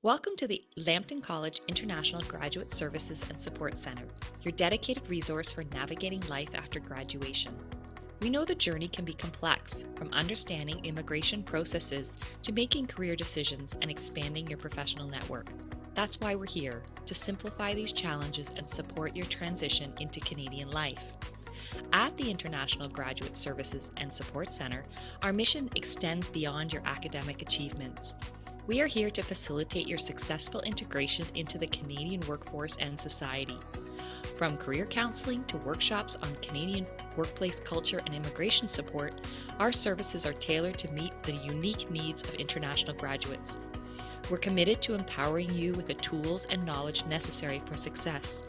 Welcome to the Lambton College International Graduate Services and Support Center, your dedicated resource for navigating life after graduation. We know the journey can be complex, from understanding immigration processes to making career decisions and expanding your professional network. That's why we're here, to simplify these challenges and support your transition into Canadian life. At the International Graduate Services and Support Center, our mission extends beyond your academic achievements. We are here to facilitate your successful integration into the Canadian workforce and society. From career counseling to workshops on Canadian workplace culture and immigration support, our services are tailored to meet the unique needs of international graduates. We're committed to empowering you with the tools and knowledge necessary for success.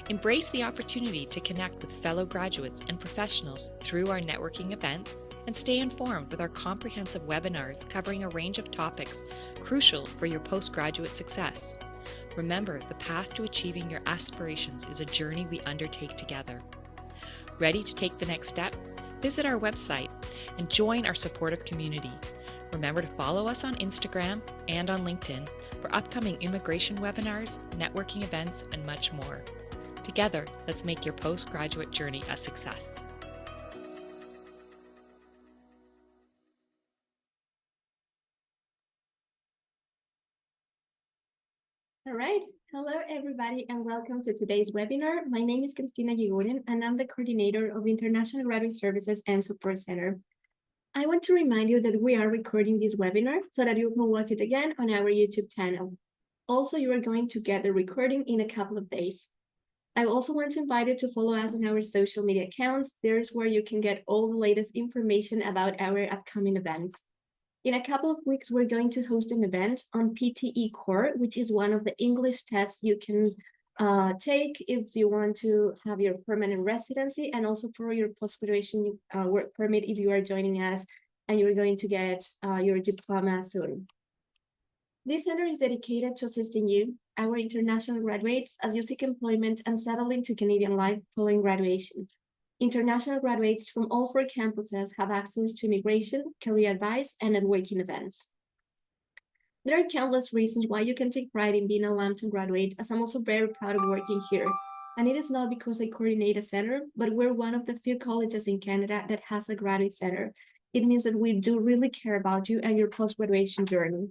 Embrace the opportunity to connect with fellow graduates and professionals through our networking events and stay informed with our comprehensive webinars covering a range of topics crucial for your postgraduate success. Remember, the path to achieving your aspirations is a journey we undertake together. Ready to take the next step? Visit our website and join our supportive community. Remember to follow us on Instagram and on LinkedIn for upcoming immigration webinars, networking events, and much more. Together, let's make your postgraduate journey a success. All right. Hello, everybody, and welcome to today's webinar. My name is Cristina Yiguren, and I'm the coordinator of the International Graduate Services and Support Center. I want to remind you that we are recording this webinar so that you can watch it again on our YouTube channel. Also, you are going to get the recording in a couple of days. I also want to invite you to follow us on our social media accounts. There's where you can get all the latest information about our upcoming events. In a couple of weeks, we're going to host an event on PTE Core, which is one of the English tests you can take if you want to have your permanent residency, and also for your post-graduation work permit if you are joining us and you're going to get your diploma soon. This center is dedicated to assisting you, our international graduates, as you seek employment and settle into Canadian life following graduation. International graduates from all 4 campuses have access to immigration, career advice, and networking events. There are countless reasons why you can take pride in being a Lambton graduate, as I'm also very proud of working here. And it is not because I coordinate a center, but we're one of the few colleges in Canada that has a graduate center. It means that we do really care about you and your post-graduation journey.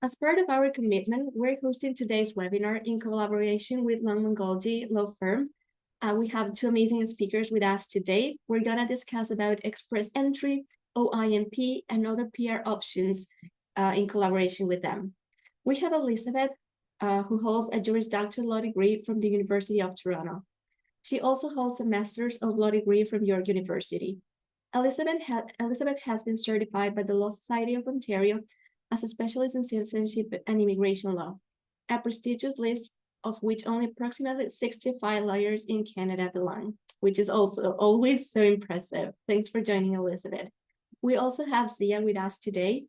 As part of our commitment, we're hosting today's webinar in collaboration with Long Golgi Law Firm. We have 2 amazing speakers with us today. We're gonna discuss about express entry, OINP, and other PR options in collaboration with them. We have Elizabeth, who holds a Juris Doctor law degree from the University of Toronto. She also holds a Master's of Law degree from York University. Elizabeth has been certified by the Law Society of Ontario as a specialist in citizenship and immigration law, a prestigious list of which only approximately 65 lawyers in Canada belong, which is also always so impressive. Thanks for joining, Elizabeth. We also have Zia with us today.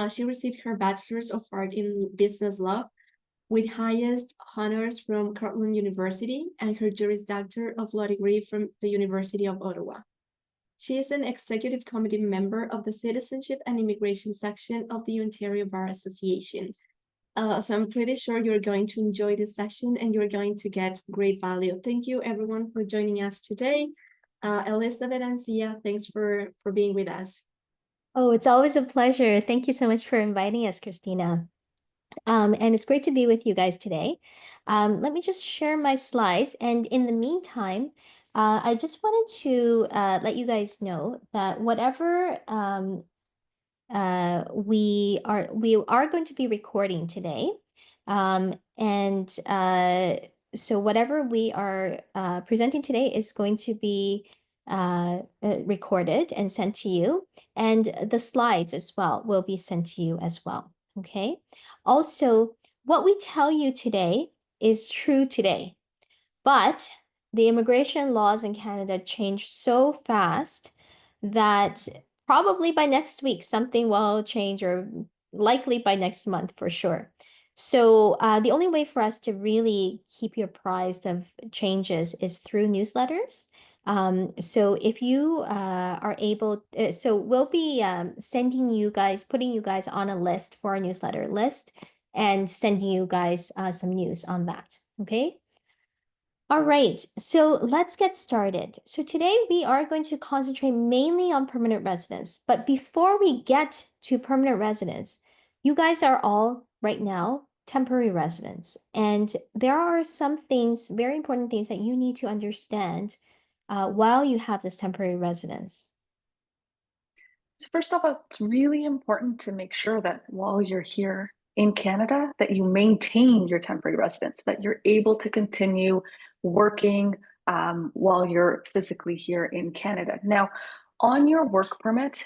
She received her Bachelor's of Art in Business Law with highest honors from Cortland University and her Juris Doctor of Law degree from the University of Ottawa. She is an executive committee member of the Citizenship and Immigration section of the Ontario Bar Association. So I'm pretty sure you're going to enjoy this session and you're going to get great value. Thank you everyone for joining us today. Elizabeth and Zia, thanks for being with us. Oh, it's always a pleasure. Thank you so much for inviting us, Christina. And it's great to be with you guys today. Let me just share my slides. And in the meantime, I just wanted to let you guys know that whatever we are going to be recording today. So whatever we are presenting today is going to be recorded and sent to you, and the slides as well will be sent to you as well. Okay. Also, what we tell you today is true today, but the immigration laws in Canada change so fast that probably by next week something will change, or likely by next month for sure. So the only way for us to really keep you apprised of changes is through newsletters. So if you are able, so we'll be sending you guys, putting you guys on a list for our newsletter list. and sending you guys some news on that, okay? All right, so let's get started. So today we are going to concentrate mainly on permanent residence. But before we get to permanent residence, you guys are all right now temporary residents. And there are some things, very important things that you need to understand while you have this temporary residence. So first off, it's really important to make sure that while you're here in Canada, that you maintain your temporary residence, that you're able to continue working while you're physically here in Canada. Now, on your work permit,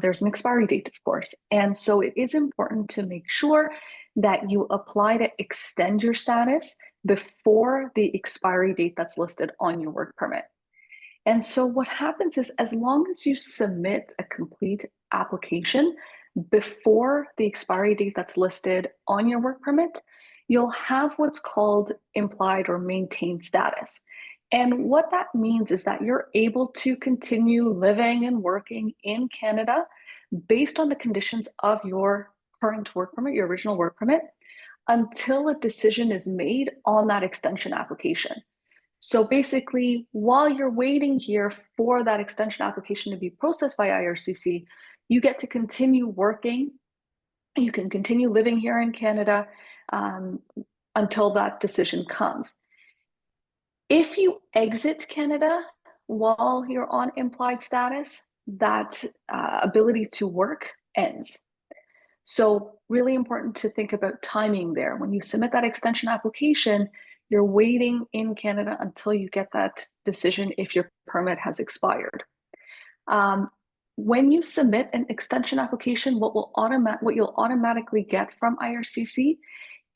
there's an expiry date, of course. And so it is important to make sure that you apply to extend your status before the expiry date that's listed on your work permit. And so what happens is, as long as you submit a complete application before the expiry date that's listed on your work permit, you'll have what's called implied or maintained status. And what that means is that you're able to continue living and working in Canada based on the conditions of your current work permit, your original work permit, until a decision is made on that extension application. So basically, while you're waiting here for that extension application to be processed by IRCC, you get to continue working. You can continue living here in Canada until that decision comes. If you exit Canada while you're on implied status, that ability to work ends. So really important to think about timing there. When you submit that extension application, you're waiting in Canada until you get that decision if your permit has expired. When you submit an extension application, what you'll automatically get from IRCC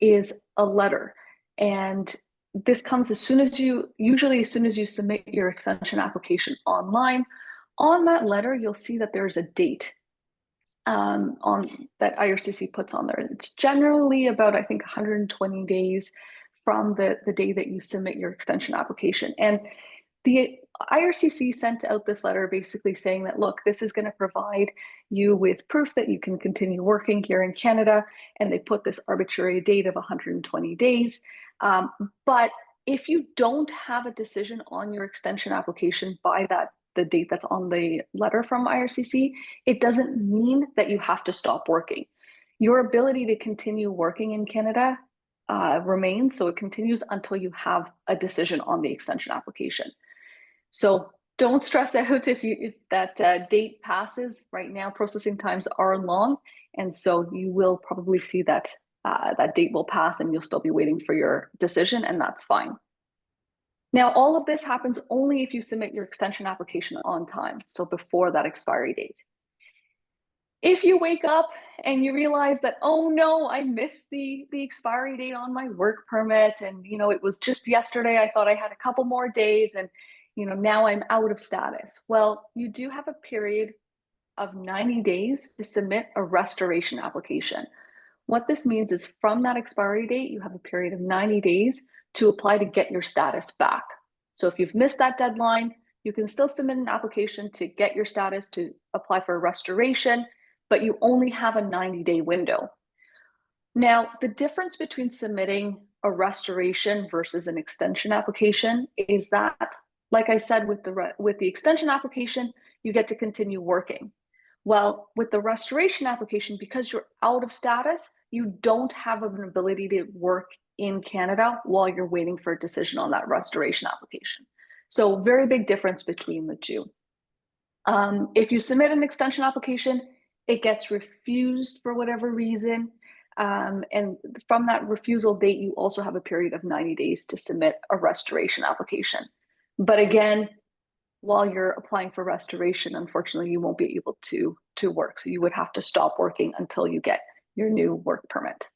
is a letter. And this comes usually as soon as you submit your extension application online. On that letter, you'll see that there's a date that IRCC puts on there. It's generally about, I think, 120 days from the day that you submit your extension application. And the IRCC sent out this letter basically saying that, look, this is going to provide you with proof that you can continue working here in Canada. And they put this arbitrary date of 120 days. But if you don't have a decision on your extension application by the date that's on the letter from IRCC, it doesn't mean that you have to stop working. Your ability to continue working in Canada remains, so it continues until you have a decision on the extension application. So don't stress out if that date passes. Right now, processing times are long, and so you will probably see that that date will pass and you'll still be waiting for your decision, and that's fine. Now, all of this happens only if you submit your extension application on time, so before that expiry date. If you wake up and you realize that, oh no, I missed the expiry date on my work permit, and it was just yesterday, I thought I had a couple more days, and now I'm out of status. Well, you do have a period of 90 days to submit a restoration application. What this means is, from that expiry date, you have a period of 90 days to apply to get your status back. So if you've missed that deadline, you can still submit an application to get your status, to apply for a restoration, but you only have a 90-day window. Now, the difference between submitting a restoration versus an extension application is that, like I said, with the extension application, you get to continue working. Well, with the restoration application, because you're out of status, you don't have an ability to work in Canada while you're waiting for a decision on that restoration application. So very big difference between the two. If you submit an extension application, it gets refused for whatever reason. And from that refusal date, you also have a period of 90 days to submit a restoration application. But again, while you're applying for restoration, unfortunately, you won't be able to work. So you would have to stop working until you get your new work permit.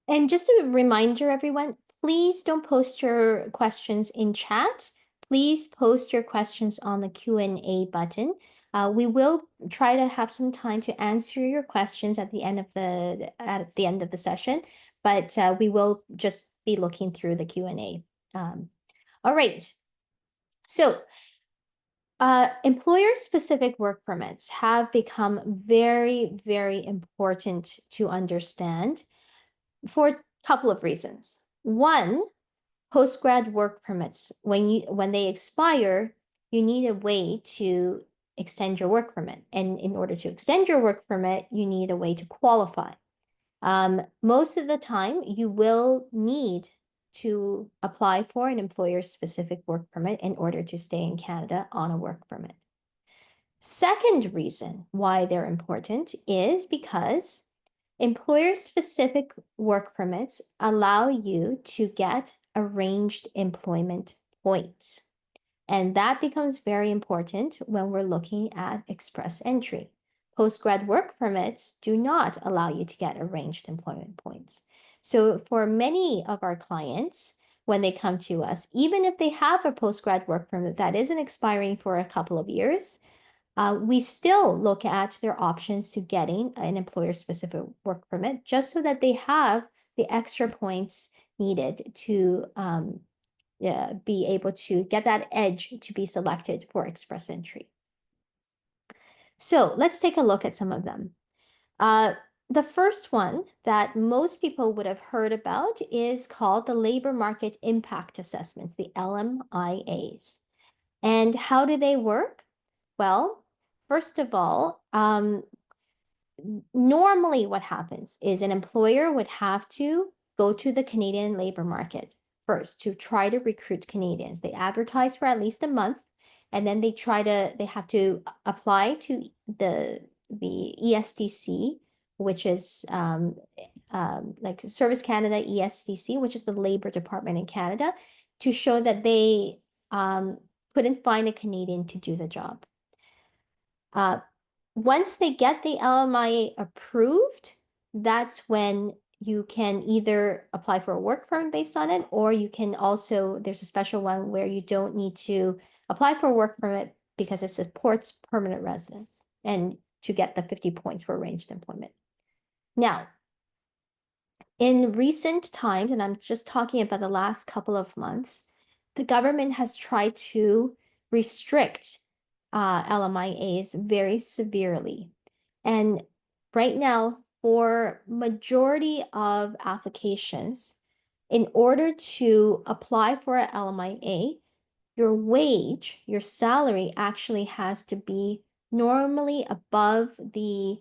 And just a reminder, everyone, please don't post your questions in chat. Please post your questions on the Q&A button. We will try to have some time to answer your questions at the end of the session, but we will just be looking through the Q&A. All right. So Employer-specific work permits have become very, very important to understand for a couple of reasons. One, post-grad work permits, when they expire, you need a way to extend your work permit. And in order to extend your work permit, you need a way to qualify. Most of the time, you will need to apply for an employer-specific work permit in order to stay in Canada on a work permit. Second reason why they're important is because employer-specific work permits allow you to get arranged employment points. And that becomes very important when we're looking at express entry. Postgrad work permits do not allow you to get arranged employment points. So for many of our clients, when they come to us, even if they have a postgrad work permit that isn't expiring for a couple of years, we still look at their options to getting an employer-specific work permit just so that they have the extra points needed to be able to get that edge to be selected for express entry. So let's take a look at some of them. The first one that most people would have heard about is called the Labor Market Impact Assessments, the LMIAs. And how do they work? Well, first of all, normally what happens is an employer would have to go to the Canadian labor market first to try to recruit Canadians. They advertise for at least a month, and then they have to apply to the ESDC, which is like Service Canada ESDC, which is the Labor Department in Canada, to show that they couldn't find a Canadian to do the job. Once they get the LMIA approved, that's when you can either apply for a work permit based on it, or you can also, there's a special one where you don't need to apply for a work permit because it supports permanent residence and to get the 50 points for arranged employment. Now, in recent times, and I'm just talking about the last couple of months, the government has tried to restrict LMIAs very severely. And right now, for majority of applications, in order to apply for an LMIA, your wage, your salary actually has to be normally above the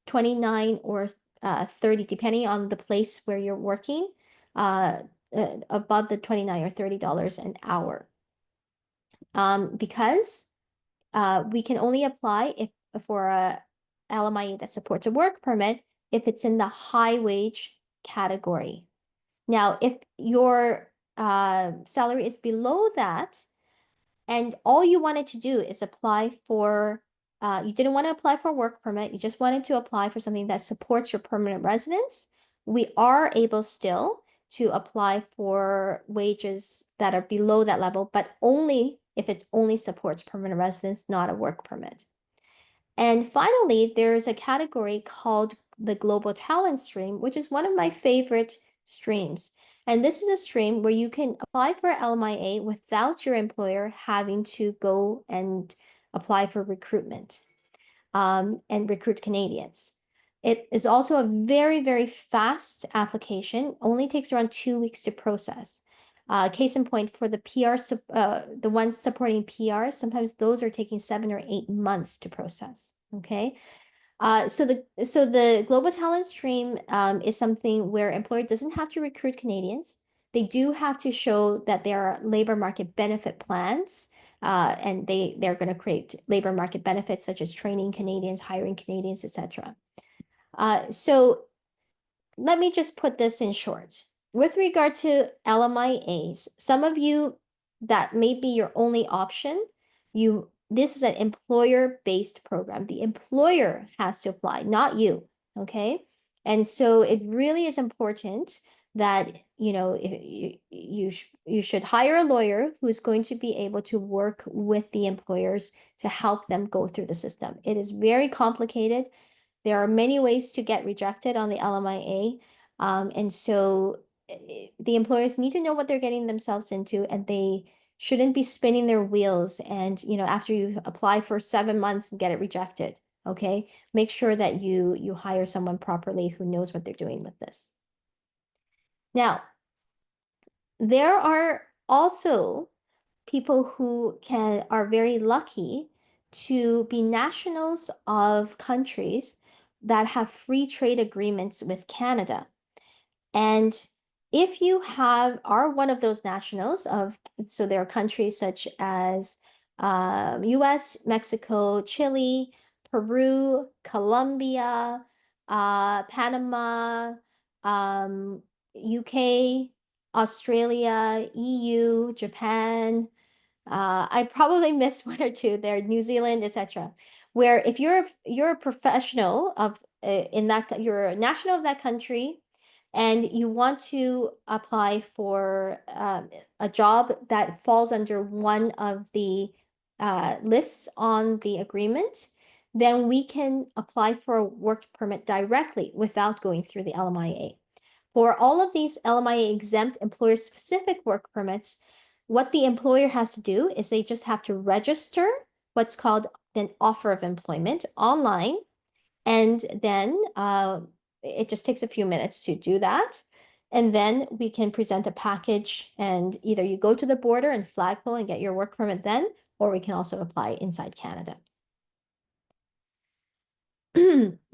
29 or 30, depending on the place where you're working, above the $29 or $30 an hour. Because we can only apply for a LMIA that supports a work permit if it's in the high wage category. Now, if your salary is below that, and all you wanted to do is apply for, you didn't want to apply for a work permit, you just wanted to apply for something that supports your permanent residence, we are able still to apply for wages that are below that level, but only if it only supports permanent residence, not a work permit. And finally, there's a category called the Global Talent Stream, which is one of my favorite streams. And this is a stream where you can apply for LMIA without your employer having to go and apply for recruitment and recruit Canadians. It is also a very, very fast application, only takes around 2 weeks to process. Case in point, for the PR, the ones supporting PR, sometimes those are taking 7 or 8 months to process, okay? So the Global Talent Stream is something where employer doesn't have to recruit Canadians. They do have to show that there are labor market benefit plans, and they're going to create labor market benefits such as training Canadians, hiring Canadians, etc. So let me just put this in short. With regard to LMIAs, some of you, that may be your only option. This is an employer-based program. The employer has to apply, not you, okay? And so it really is important that, you should hire a lawyer who is going to be able to work with the employers to help them go through the system. It is very complicated. There are many ways to get rejected on the LMIA. And so the employers need to know what they're getting themselves into, and they shouldn't be spinning their wheels and, after you apply for 7 months and get it rejected. Okay, make sure that you hire someone properly who knows what they're doing with this. Now, there are also people who are very lucky to be nationals of countries that have free trade agreements with Canada. And if you are one of those nationals so there are countries such as US, Mexico, Chile, Peru, Colombia, Panama, UK, Australia, EU, Japan. I probably missed one or two there, New Zealand, etc. Where if you're a professional you're a national of that country, and you want to apply for a job that falls under one of the lists on the agreement, then we can apply for a work permit directly without going through the LMIA. For all of these LMIA exempt employer-specific work permits, what the employer has to do is they just have to register what's called an offer of employment online, and then it just takes a few minutes to do that. And then we can present a package, and either you go to the border in Flagpole and get your work permit then, or we can also apply inside Canada.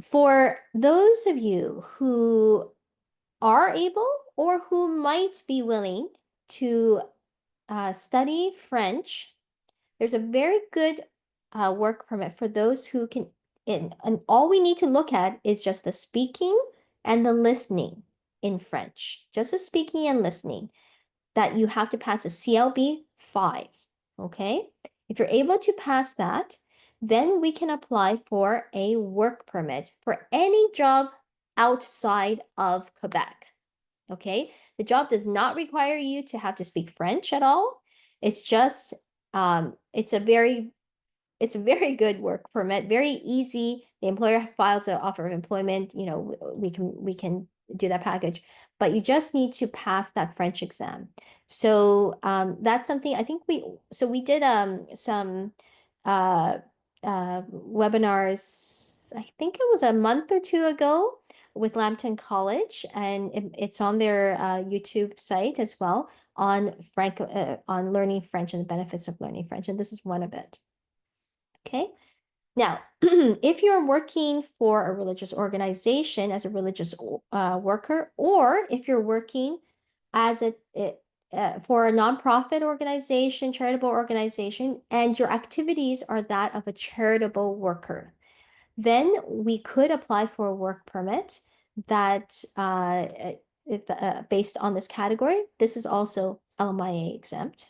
For those of you who are able or who might be willing to study French, there's a very good work permit for those who can, and all we need to look at is just the speaking and the listening in French, just the speaking and listening, that you have to pass a CLB 5, okay? If you're able to pass that, then we can apply for a work permit for any job outside of Quebec, okay? The job does not require you to have to speak French at all. It's just, it's a very good work permit, very easy. The employer files an offer of employment, we can do that package, but you just need to pass that French exam. So that's something I think we did some webinars, I think it was a month or two ago, with Lambton College, and it's on their YouTube site as well, on learning French and the benefits of learning French, and this is one of it. Okay, now if you're working for a religious organization as a religious worker, or if you're working as for a nonprofit organization, charitable organization, and your activities are that of a charitable worker, then we could apply for a work permit that based on this category. This is also LMIA exempt.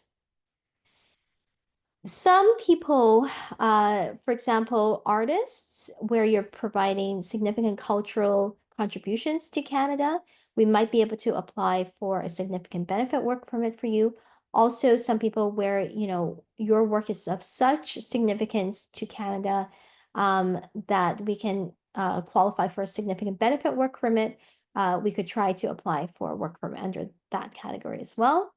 Some people, for example, artists, where you're providing significant cultural contributions to Canada, we might be able to apply for a significant benefit work permit for you. Also, some people where, your work is of such significance to Canada that we can qualify for a significant benefit work permit. We could try to apply for a work permit under that category as well.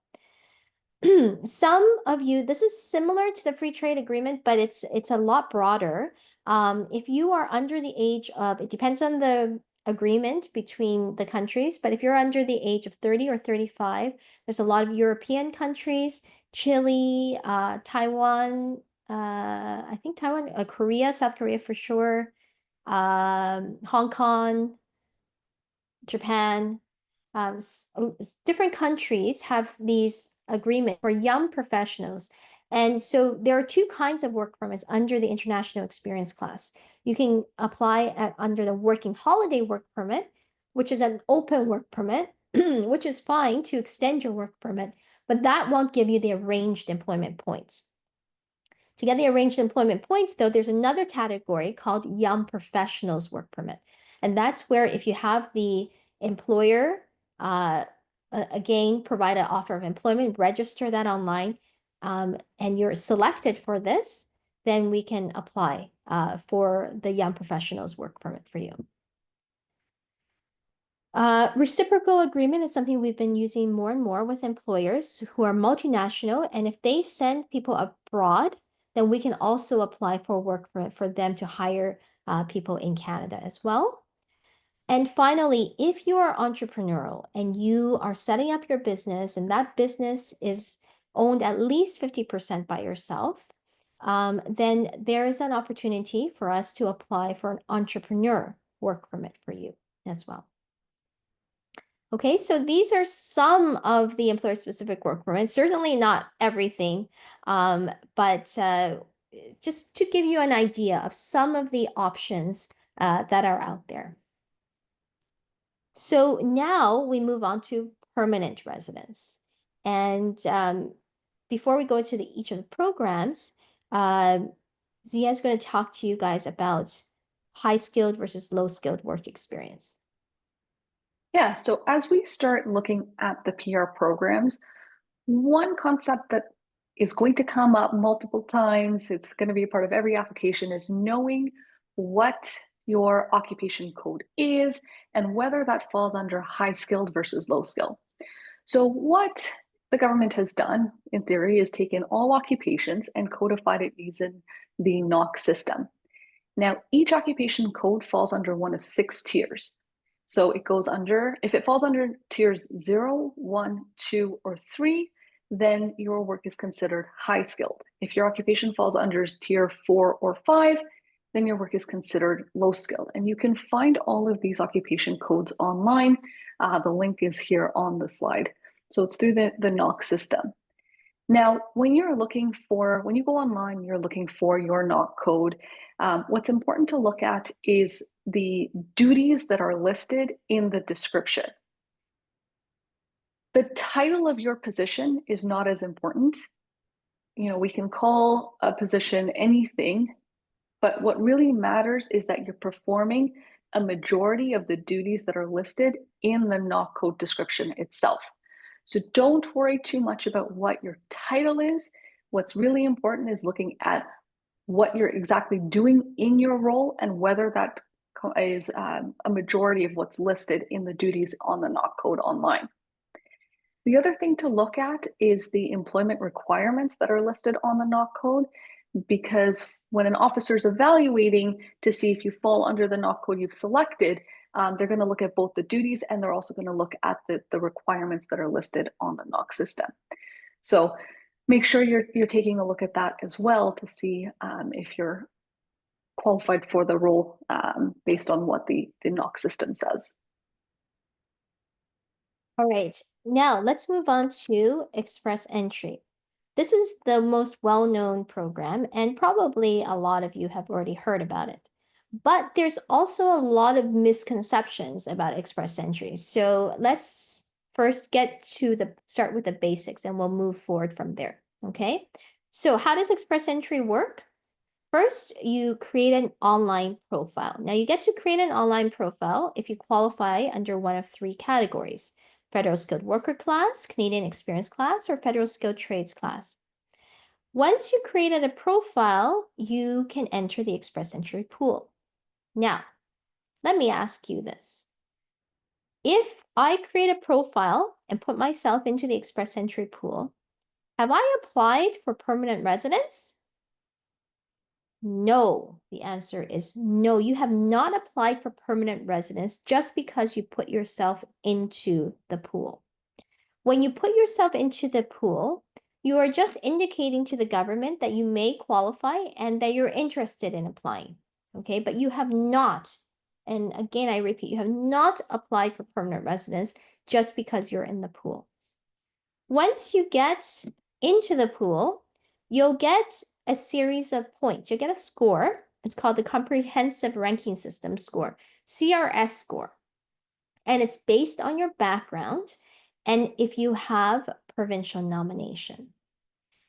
Some of you, this is similar to the free trade agreement, but it's a lot broader. If you are under the age of, it depends on the agreement between the countries, but if you're under the age of 30 or 35, there's a lot of European countries, Chile, Taiwan, I think Taiwan, Korea, South Korea for sure, Hong Kong, Japan, different countries have these agreement for young professionals. And so there are two kinds of work permits under the international experience class. You can apply under the working holiday work permit, which is an open work permit, which is fine to extend your work permit, but that won't give you the arranged employment points. To get the arranged employment points, though, there's another category called young professionals work permit. And that's where if you have the employer, again, provide an offer of employment, register that online, and you're selected for this, then we can apply for the young professionals work permit for you. Reciprocal agreement is something we've been using more and more with employers who are multinational. And if they send people abroad, then we can also apply for work permit for them to hire people in Canada as well. And finally, if you are entrepreneurial and you are setting up your business and that business is owned at least 50% by yourself, then there is an opportunity for us to apply for an entrepreneur work permit for you as well. Okay, so these are some of the employer-specific work permits, certainly not everything, but just to give you an idea of some of the options that are out there. So now we move on to permanent residence. And before we go into each of the programs, Zia is going to talk to you guys about high-skilled versus low-skilled work experience. Yeah, so as we start looking at the PR programs, one concept that is going to come up multiple times, it's going to be a part of every application, is knowing what your occupation code is and whether that falls under high skilled versus low skilled. So what the government has done, in theory, is taken all occupations and codified it using the NOC system. Now, each occupation code falls under one of 6 tiers. So it goes under, if it falls under tiers 0, 1, 2, or 3, then your work is considered high skilled. If your occupation falls under tier 4 or 5, then your work is considered low skilled. And you can find all of these occupation codes online. The link is here on the slide. So it's through the NOC system. Now, when you go online, you're looking for your NOC code. What's important to look at is the duties that are listed in the description. The title of your position is not as important. We can call a position anything, but what really matters is that you're performing a majority of the duties that are listed in the NOC code description itself. So don't worry too much about what your title is. What's really important is looking at what you're exactly doing in your role and whether that is a majority of what's listed in the duties on the NOC code online. The other thing to look at is the employment requirements that are listed on the NOC code, because when an officer is evaluating to see if you fall under the NOC code you've selected, they're going to look at both the duties and they're also going to look at the requirements that are listed on the NOC system. So make sure you're taking a look at that as well to see if you're qualified for the role based on what the NOC system says. All right, now let's move on to Express Entry. This is the most well-known program, and probably a lot of you have already heard about it. But there's also a lot of misconceptions about Express Entry. So let's first start with the basics and we'll move forward from there, okay? So how does Express Entry work? First, you create an online profile. Now you get to create an online profile if you qualify under one of 3 categories: Federal Skilled Worker class, Canadian Experience class, or Federal Skilled Trades class. Once you created a profile, you can enter the Express Entry pool. Now, let me ask you this. If I create a profile and put myself into the Express Entry pool, have I applied for permanent residence? No, the answer is no. You have not applied for permanent residence just because you put yourself into the pool. When you put yourself into the pool, you are just indicating to the government that you may qualify and that you're interested in applying, okay? But you have not, and again, I repeat, you have not applied for permanent residence just because you're in the pool. Once you get into the pool, you'll get a series of points. You'll get a score. It's called the Comprehensive Ranking System score, CRS score. And it's based on your background and if you have provincial nomination.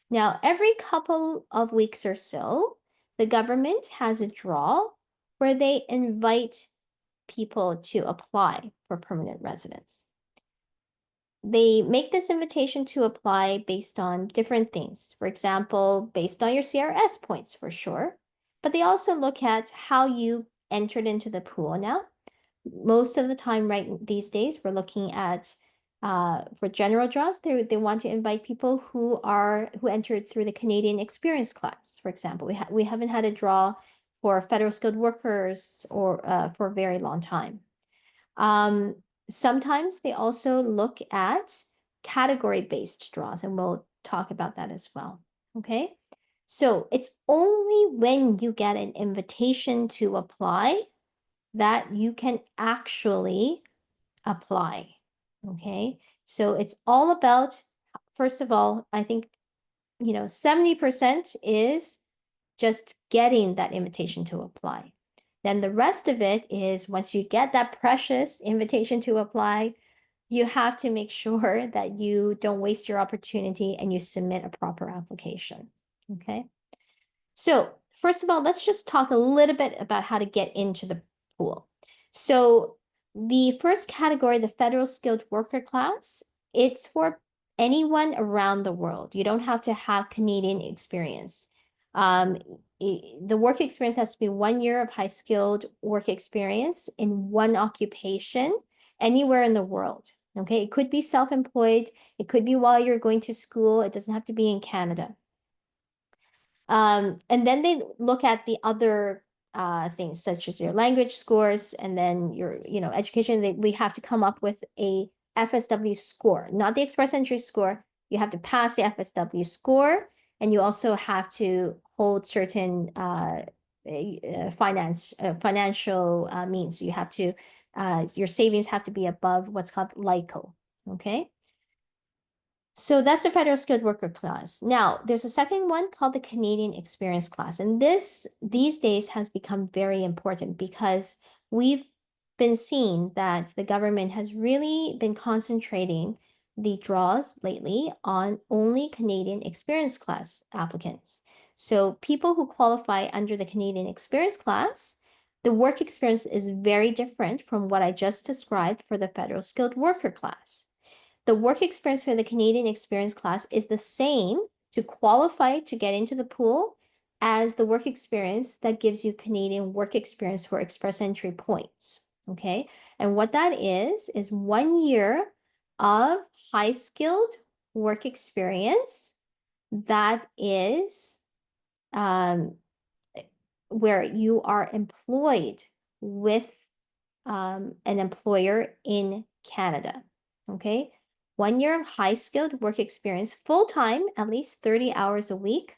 Now, every couple of weeks or so, the government has a draw where they invite people to apply for permanent residence. They make this invitation to apply based on different things. For example, based on your CRS points for sure, but they also look at how you entered into the pool now, most of the time right these days, we're looking at for general draws, they want to invite people who entered through the Canadian Experience class, for example. We haven't had a draw for federal skilled workers or for a very long time. Sometimes they also look at category-based draws, and we'll talk about that as well. Okay, so it's only when you get an invitation to apply that you can actually apply. Okay, so it's all about, first of all, I think, 70% is just getting that invitation to apply. Then the rest of it is once you get that precious invitation to apply, you have to make sure that you don't waste your opportunity and you submit a proper application. Okay, so first of all, let's just talk a little bit about how to get into the pool. So the first category, the federal skilled worker class, it's for anyone around the world. You don't have to have Canadian experience. The work experience has to be 1 year of high skilled work experience in one occupation anywhere in the world. Okay, it could be self-employed, it could be while you're going to school, it doesn't have to be in Canada. And then they look at the other things such as your language scores and then your education. We have to come up with a FSW score, not the Express Entry score. You have to pass the FSW score, and you also have to hold certain financial means. You have to your savings have to be above what's called LICO. Okay. So that's the federal skilled worker class. Now, there's a second one called the Canadian Experience class. And this these days has become very important because we've been seeing that the government has really been concentrating the draws lately on only Canadian Experience class applicants. So people who qualify under the Canadian Experience class, the work experience is very different from what I just described for the federal skilled worker class. The work experience for the Canadian Experience class is the same to qualify to get into the pool as the work experience that gives you Canadian work experience for Express Entry points. Okay, and what that is 1 year of high skilled work experience that is where you are employed with an employer in Canada. Okay, 1 year of high skilled work experience, full time, at least 30 hours a week,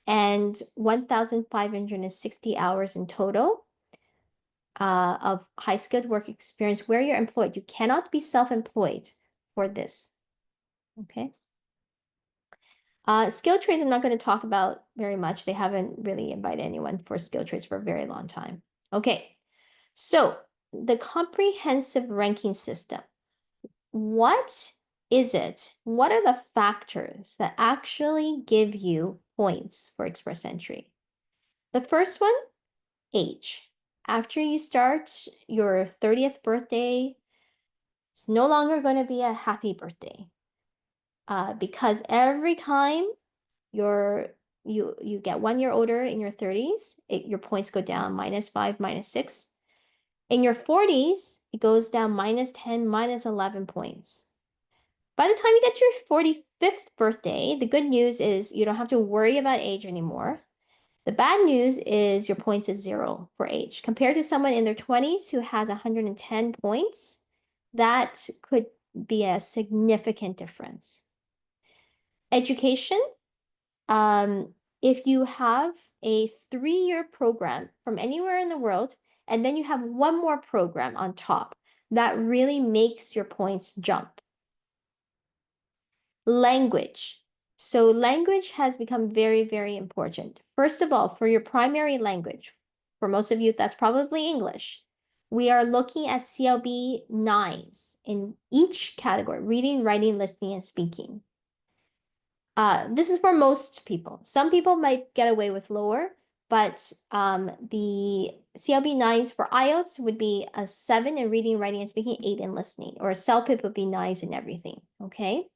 and 1,560 hours in total of high skilled work experience where you're employed. You cannot be self-employed for this. Okay. Skilled trades, I'm not going to talk about very much. They haven't really invited anyone for skilled trades for a very long time. Okay. So the comprehensive ranking system. What is it? What are the factors that actually give you points for Express Entry? The first one, age. After you start your 30th birthday, it's no longer going to be a happy birthday because every time you get 1 year older in your 30s, your points go down -5, -6. In your 40s, it goes down -10, -11 points. By the time you get to your 45th birthday, the good news is you don't have to worry about age anymore. The bad news is your points is 0 for age. Compared to someone in their 20s who has 110 points, that could be a significant difference. Education, if you have a 3-year program from anywhere in the world, and then you have one more program on top, that really makes your points jump. Language. So language has become very, very important. First of all, for your primary language, for most of you, that's probably English. We are looking at CLB 9s in each category: reading, writing, listening, and speaking. This is for most people. Some people might get away with lower, but the CLB 9s for IELTS would be a 7 in reading, writing, and speaking, 8 in listening, or a CELPIP would be 9s in everything, okay?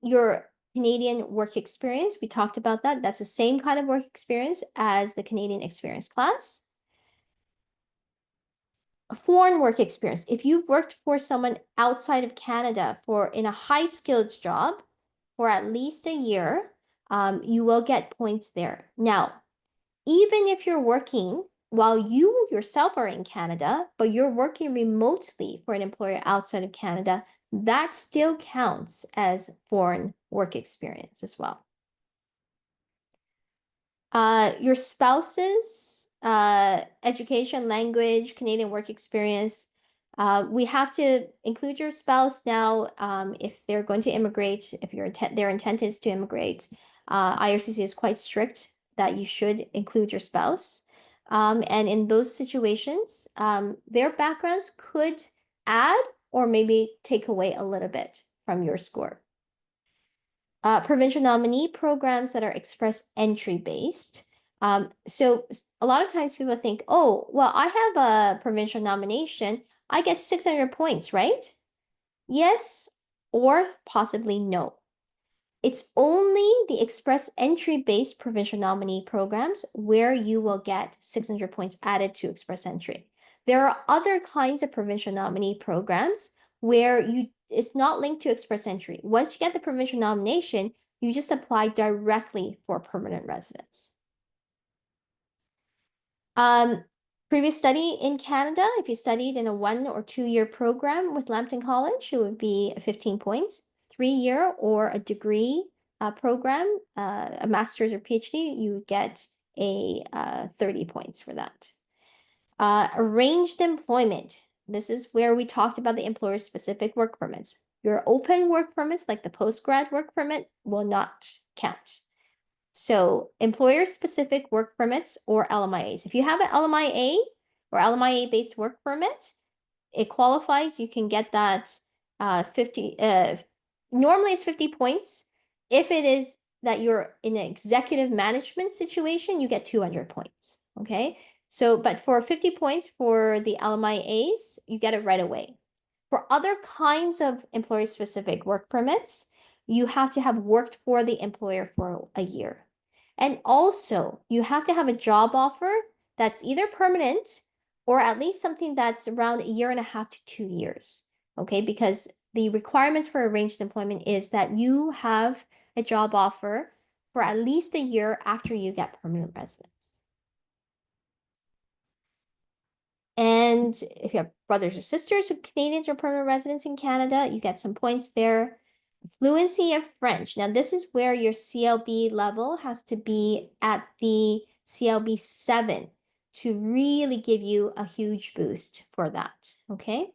Your Canadian work experience, we talked about that. That's the same kind of work experience as the Canadian Experience class. foreign work experience. If you've worked for someone outside of Canada in a high skilled job for at least a year, you will get points there. Now, even if you're working while you yourself are in Canada, but you're working remotely for an employer outside of Canada, that still counts as foreign work experience as well. Your spouse's education, language, Canadian work experience. We have to include your spouse now if they're going to immigrate, if their intent is to immigrate. IRCC is quite strict that you should include your spouse. And in those situations, their backgrounds could add or maybe take away a little bit from your score. Provincial nominee programs that are express entry based. So a lot of times people think, oh, well, I have a provincial nomination. I get 600 points, right? Yes, or possibly no. It's only the express entry based provincial nominee programs where you will get 600 points added to express entry. There are other kinds of provincial nominee programs where it's not linked to express entry. Once you get the provincial nomination, you just apply directly for permanent residence. Previous study in Canada, if you studied in a 1 or 2 year program with Lambton College, it would be 15 points. 3-year or a degree program, a master's or PhD, you get a 30 points for that. Arranged employment. This is where we talked about the employer-specific work permits. Your open work permits, like the post-grad work permit, will not count. So employer-specific work permits or LMIAs. If you have an LMIA or LMIA-based work permit, it qualifies. You can get that 50. Normally it's 50 points. If it is that you're in an executive management situation, you get 200 points. Okay. So, but for 50 points for the LMIAs, you get it right away. For other kinds of employer-specific work permits, you have to have worked for the employer for a year. And also, you have to have a job offer that's either permanent or at least something that's around 1.5 to 2 years. Okay, because the requirements for arranged employment is that you have a job offer for at least a year after you get permanent residence. And if you have brothers or sisters who are Canadians or permanent residents in Canada, you get some points there. Fluency of French. Now, this is where your CLB level has to be at the CLB 7 to really give you a huge boost for that, okay?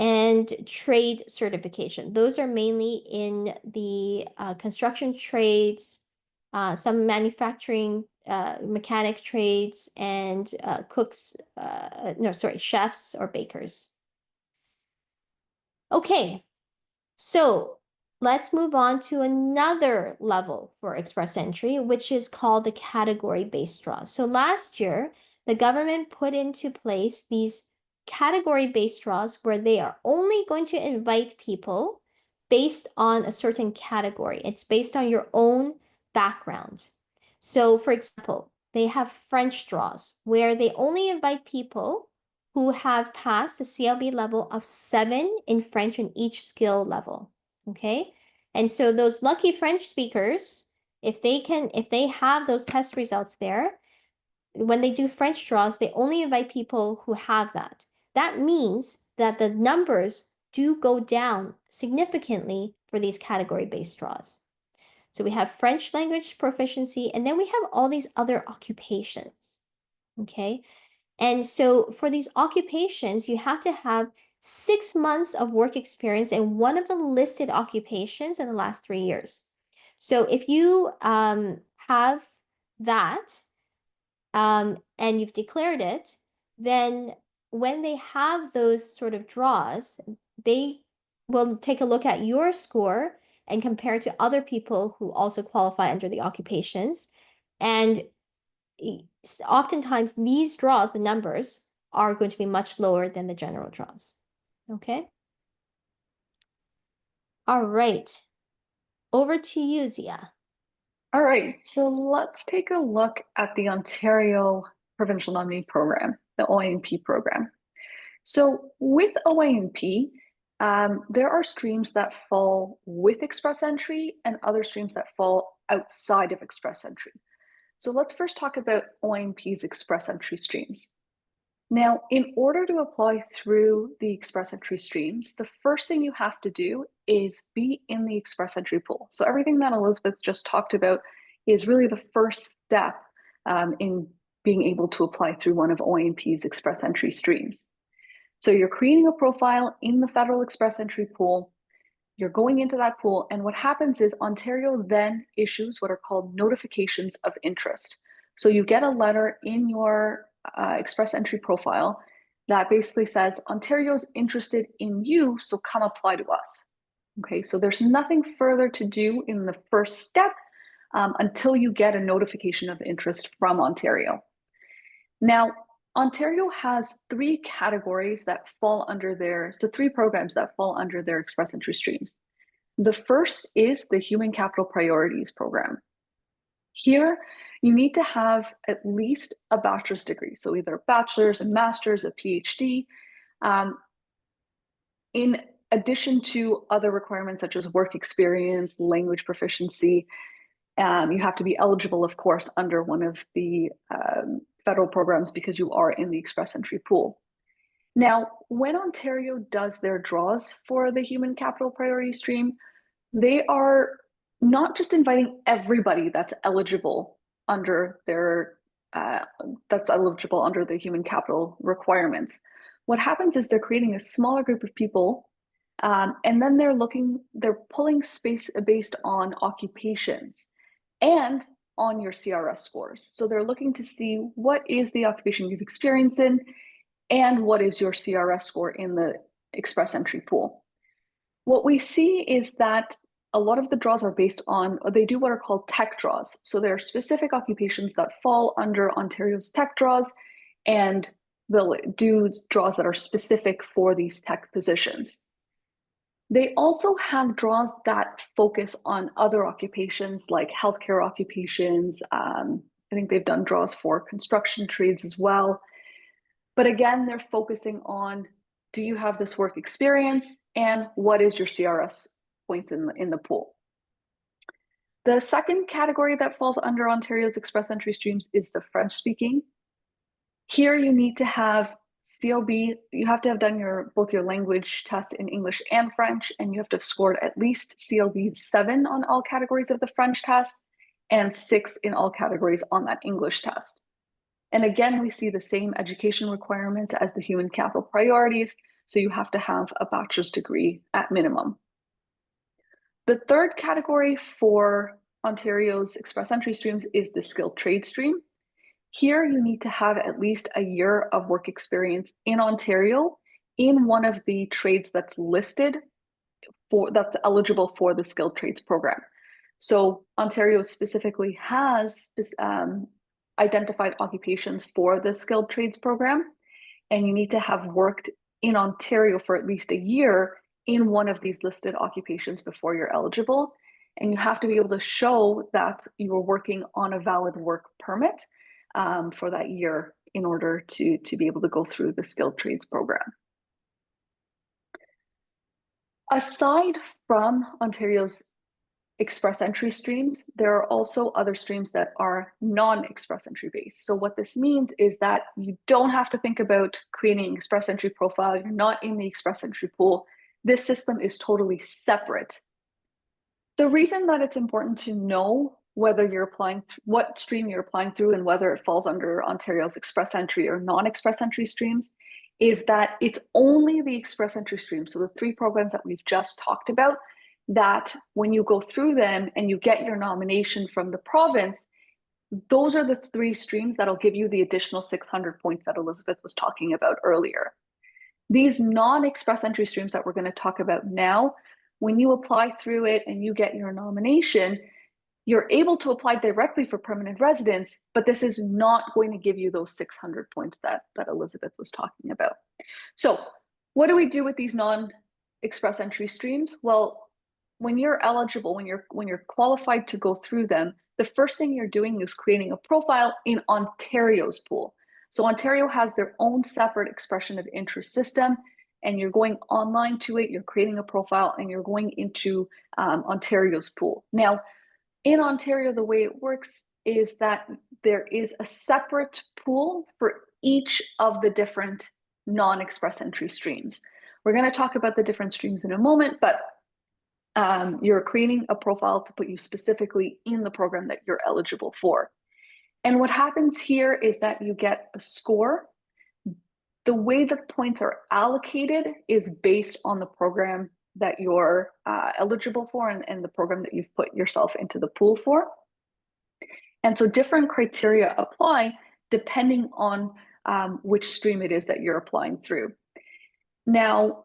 And trade certification. Those are mainly in the construction trades, some manufacturing, mechanic trades, and chefs or bakers. Okay, so let's move on to another level for express entry, which is called the category-based draws. So last year, the government put into place these category-based draws where they are only going to invite people based on a certain category. It's based on your own background. So for example, they have French draws where they only invite people who have passed the CLB level of 7 in French in each skill level. Okay. And so those lucky French speakers, if they have those test results there, when they do French draws, they only invite people who have that. That means that the numbers do go down significantly for these category-based draws. So we have French language proficiency, and then we have all these other occupations. Okay. And so for these occupations, you have to have 6 months of work experience in one of the listed occupations in the last 3 years. So if you have that and you've declared it, then when they have those sort of draws, they will take a look at your score and compare to other people who also qualify under the occupations. And oftentimes these draws, the numbers, are going to be much lower than the general draws. Okay. All right. Over to you, Zia. All right, so let's take a look at the Ontario Provincial Nominee Program, the ONP program. So with OINP, there are streams that fall with Express Entry and other streams that fall outside of Express Entry. So let's first talk about OINP's Express Entry streams. Now, in order to apply through the Express Entry streams, the first thing you have to do is be in the Express Entry pool. So everything that Elizabeth just talked about is really the first step in being able to apply through one of OINP's Express Entry streams. So you're creating a profile in the Federal Express Entry pool. You're going into that pool, and what happens is Ontario then issues what are called notifications of interest. So you get a letter in your Express Entry profile that basically says, Ontario's interested in you, so come apply to us. Okay, so there's nothing further to do in the first step until you get a notification of interest from Ontario. Now, Ontario has three categories that fall under three programs that fall under their Express Entry streams. The first is the Human Capital Priorities Program. Here, you need to have at least a bachelor's degree, so either a bachelor's, a master's, a PhD, in addition to other requirements such as work experience, language proficiency. You have to be eligible, of course, under one of the federal programs because you are in the Express Entry pool. Now, when Ontario does their draws for the Human Capital Priority Stream, they are not just inviting everybody that's eligible under their the human capital requirements. What happens is they're creating a smaller group of people, and then they're pulling space based on occupations and on your CRS scores. So they're looking to see what is the occupation you've experienced in and what is your CRS score in the Express Entry pool. What we see is that a lot of the draws are based on, they do what are called tech draws. So there are specific occupations that fall under Ontario's tech draws, and they'll do draws that are specific for these tech positions. They also have draws that focus on other occupations like healthcare occupations. I think they've done draws for construction trades as well. But again, they're focusing on, do you have this work experience and what is your CRS points in the pool? The second category that falls under Ontario's Express Entry streams is the French speaking. Here you need to have CLB, you have to have done both your language test in English and French, and you have to have scored at least CLB 7 on all categories of the French test and 6 in all categories on that English test. And again, we see the same education requirements as the Human Capital Priorities, so you have to have a bachelor's degree at minimum. The third category for Ontario's Express Entry streams is the skilled trade stream. Here, you need to have at least a year of work experience in Ontario in one of the trades that's listed that's eligible for the skilled trades program. So Ontario specifically has identified occupations for the skilled trades program, and you need to have worked in Ontario for at least a year in one of these listed occupations before you're eligible. And you have to be able to show that you were working on a valid work permit for that year in order to be able to go through the skilled trades program. Aside from Ontario's Express Entry streams, there are also other streams that are non-Express Entry based. So what this means is that you don't have to think about creating an Express Entry profile. You're not in the Express Entry pool. This system is totally separate. The reason that it's important to know whether you're applying, what stream you're applying through and whether it falls under Ontario's Express Entry or non-Express Entry streams is that it's only the Express Entry stream. So the three programs that we've just talked about, that when you go through them and you get your nomination from the province, those are the three streams that'll give you the additional 600 points that Elizabeth was talking about earlier. These non-Express Entry streams that we're going to talk about now, when you apply through it and you get your nomination, you're able to apply directly for permanent residence, but this is not going to give you those 600 points that Elizabeth was talking about. So what do we do with these non-Express Entry streams? Well, when you're eligible, when you're qualified to go through them, the first thing you're doing is creating a profile in Ontario's pool. So Ontario has their own separate expression of interest system, and you're going online to it, you're creating a profile, and you're going into Ontario's pool. Now, in Ontario, the way it works is that there is a separate pool for each of the different non-express entry streams. We're going to talk about the different streams in a moment, but you're creating a profile to put you specifically in the program that you're eligible for. And what happens here is that you get a score. The way the points are allocated is based on the program that you're eligible for and the program that you've put yourself into the pool for. And so different criteria apply depending on which stream it is that you're applying through. Now,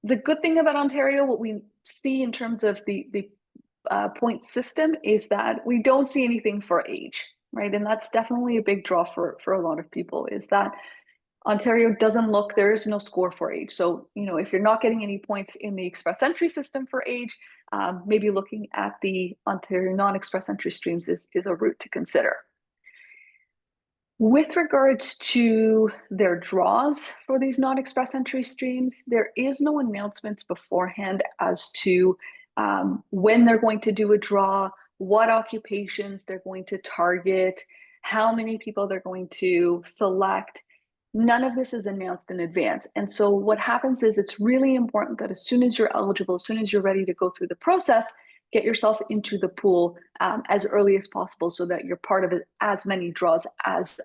the good thing about Ontario, what we see in terms of the point system is that we don't see anything for age, right? And that's definitely a big draw for a lot of people, is that Ontario doesn't look, there is no score for age. So, you know, if you're not getting any points in the express entry system for age, maybe looking at the Ontario non-express entry streams is a route to consider. With regards to their draws for these non-express entry streams, there is no announcements beforehand as to when they're going to do a draw, what occupations they're going to target, how many people they're going to select. None of this is announced in advance. And so what happens is it's really important that as soon as you're eligible, as soon as you're ready to go through the process, get yourself into the pool as early as possible so that you're part of as many draws as